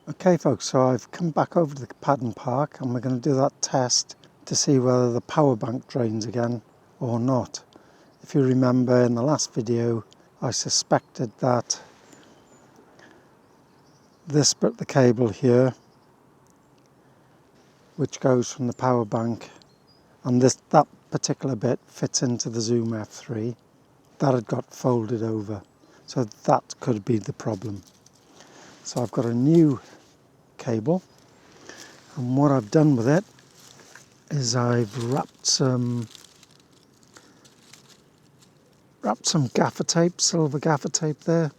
Okay folks, so I've come back over to the padding park and we're going to do that test to see whether the power bank drains again or not. If you remember in the last video I suspected that this bit of the cable here, which goes from the power bank, and that particular bit fits into the Zoom F3, that had got folded over, so that could be the problem. So I've got a new cable, and what I've done with it is I've wrapped some gaffer tape, silver gaffer tape there,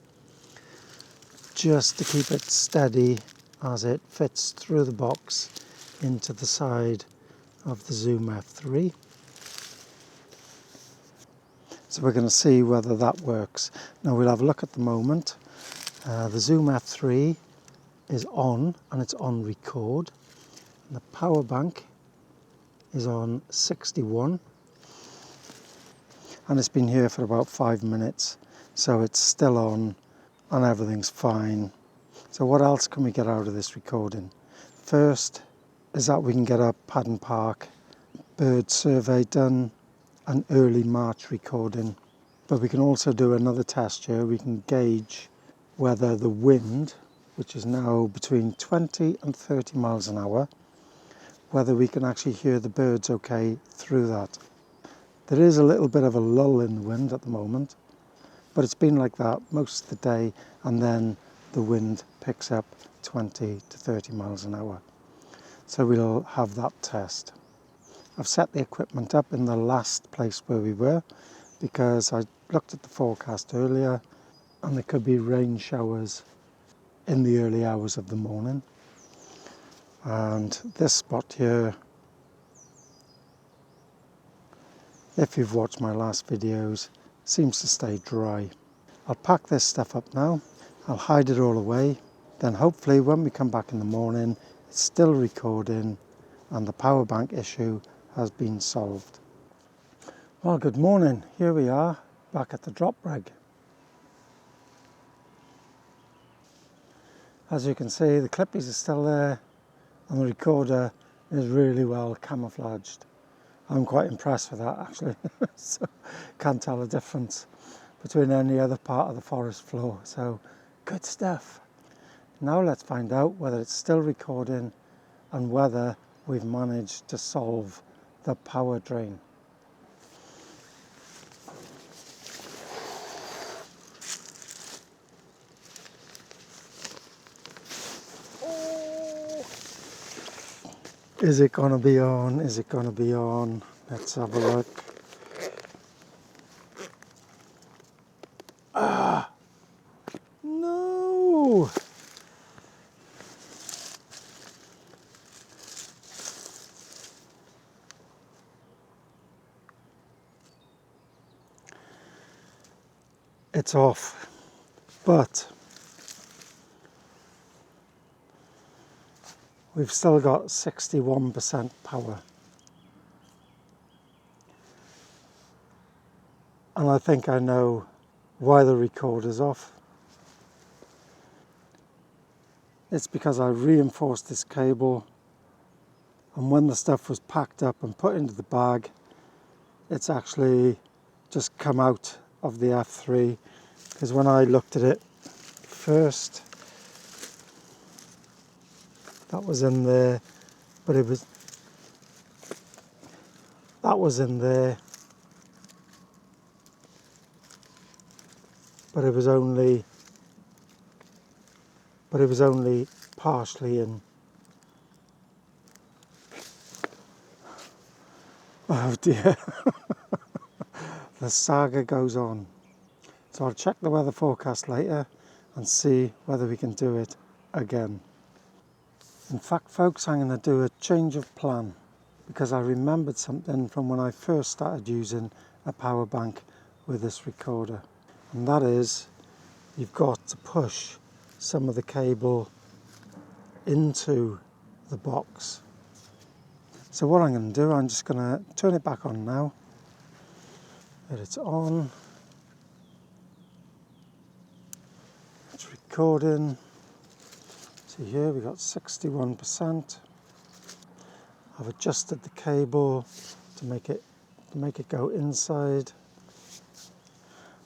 just to keep it steady as it fits through the box into the side of the Zoom F3. So we're going to see whether that works. Now we'll have a look at the moment. The Zoom F3 is on, and it's on record. And the power bank is on 61. And it's been here for about 5 minutes. So it's still on and everything's fine. So what else can we get out of this recording? First is that we can get a Paddon Park bird survey done, an early March recording. But we can also do another test here. We can gauge whether the wind, which is now between 20 and 30 miles an hour, whether we can actually hear the birds okay through that. There is a little bit of a lull in the wind at the moment, but it's been like that most of the day, and then the wind picks up 20 to 30 miles an hour. So we'll have that test. I've set the equipment up in the last place where we were, because I looked at the forecast earlier and there could be rain showers in the early hours of the morning. And this spot here, if you've watched my last videos, seems to stay dry. I'll pack this stuff up now, I'll hide it all away, then hopefully when we come back in the morning it's still recording and the power bank issue has been solved. Well, good morning, here we are back at the drop rig. As you can see, the Clippies are still there and the recorder is really well camouflaged. I'm quite impressed with that actually. So can't tell the difference between any other part of the forest floor, so good stuff. Now let's find out whether it's still recording and whether we've managed to solve the power drain. Is it going to be on? Is it going to be on? Let's have a look. Ah! No! It's off, but we've still got 61% power. And I think I know why the recorder's off. It's because I reinforced this cable, and when the stuff was packed up and put into the bag, it's actually just come out of the F3, because when I looked at it first, that was in there, but that was in there, but it was only partially in. Oh dear. The saga goes on. So I'll check the weather forecast later and see whether we can do it again. In fact, folks, I'm going to do a change of plan, because I remembered something from when I first started using a power bank with this recorder. And that is, you've got to push some of the cable into the box. So what I'm going to do, I'm just going to turn it back on now. That it's on. It's recording. So See here we got 61%. I've adjusted the cable to make it go inside,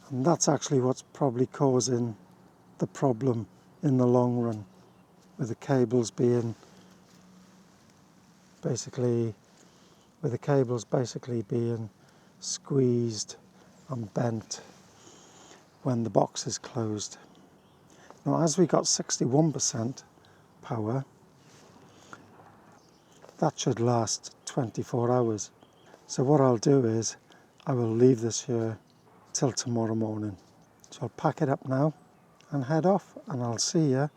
and that's actually what's probably causing the problem in the long run, with the cables basically being squeezed and bent when the box is closed. Now, as we got 61% power, that should last 24 hours. So what I'll do is I will leave this here till tomorrow morning. So I'll pack it up now and head off, and I'll see you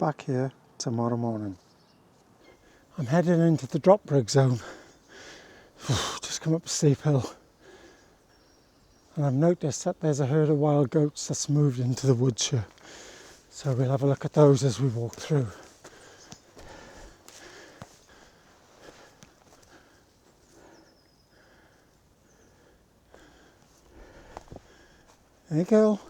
back here tomorrow morning. I'm heading into the drop rig zone. Just come up a steep hill, and I've noticed that there's a herd of wild goats that's moved into the woods here. So we'll have a look at those as we walk through. There you go.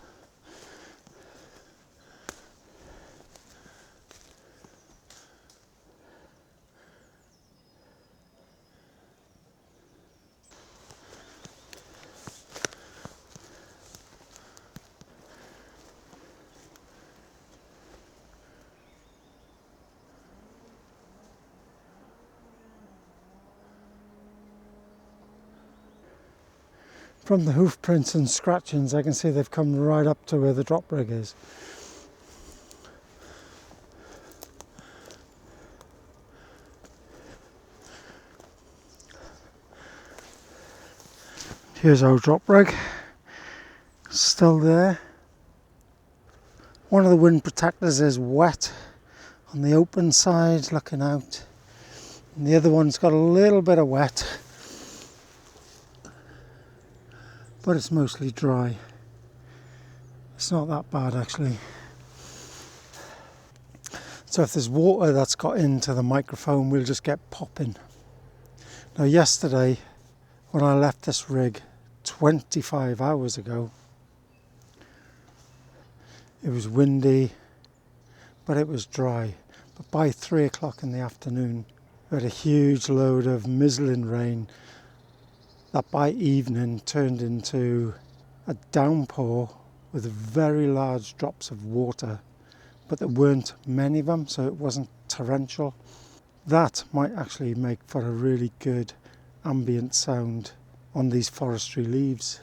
From the hoof prints and scratchings, I can see they've come right up to where the drop rig is. Here's our drop rig, still there. One of the wind protectors is wet on the open side, looking out, and the other one's got a little bit of wet, but it's mostly dry. It's not that bad actually. So if there's water that's got into the microphone, we'll just get popping. Now yesterday, when I left this rig 25 hours ago, it was windy, but it was dry. But by 3 o'clock in the afternoon, we had a huge load of mizzling rain that by evening turned into a downpour with very large drops of water, but there weren't many of them, so it wasn't torrential. That might actually make for a really good ambient sound on these forestry leaves.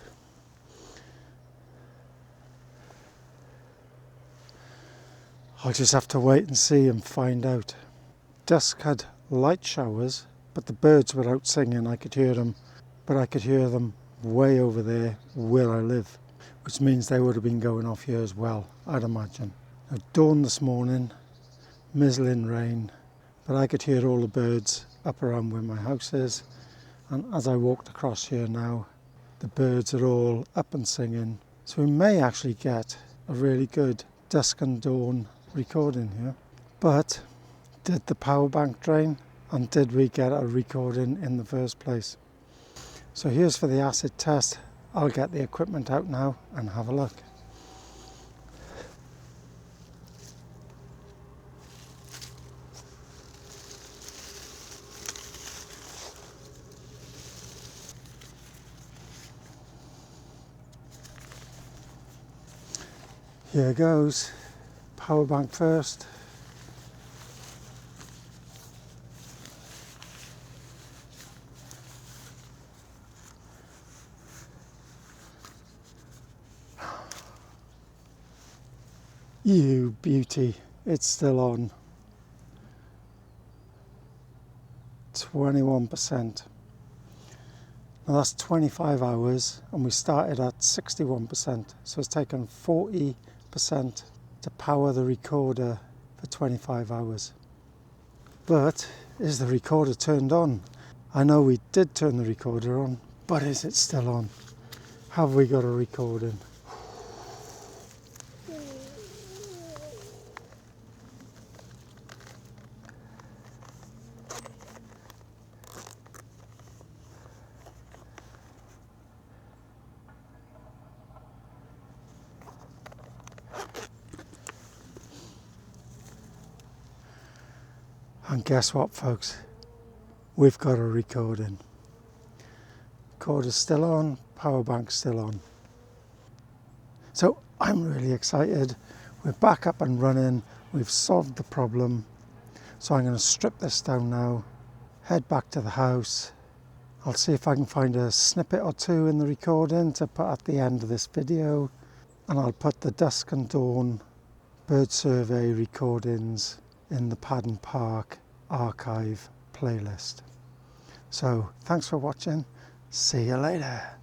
I'll just have to wait and see and find out. Dusk had light showers, but the birds were out singing. I could hear them, but I could hear them way over there where I live, which means they would have been going off here as well, I'd imagine. Now, dawn this morning, mizzling rain, but I could hear all the birds up around where my house is, and as I walked across here now, the birds are all up and singing, so we may actually get a really good dusk and dawn recording here. But did the power bank drain, and did we get a recording in the first place? So here's for the acid test. I'll get the equipment out now and have a look. Here goes. Power bank first. You beauty, it's still on. 21%. Now that's 25 hours and we started at 61%, so it's taken 40% to power the recorder for 25 hours. But is the recorder turned on? I know we did turn the recorder on, but is it still on? Have we got a recording? And guess what, folks? We've got a recording. Recorder's still on, power bank's still on. So I'm really excited. We're back up and running. We've solved the problem. So I'm going to strip this down now, head back to the house. I'll see if I can find a snippet or two in the recording to put at the end of this video. And I'll put the dusk and dawn bird survey recordings in the Paddon Park archive playlist. So thanks for watching. See you later.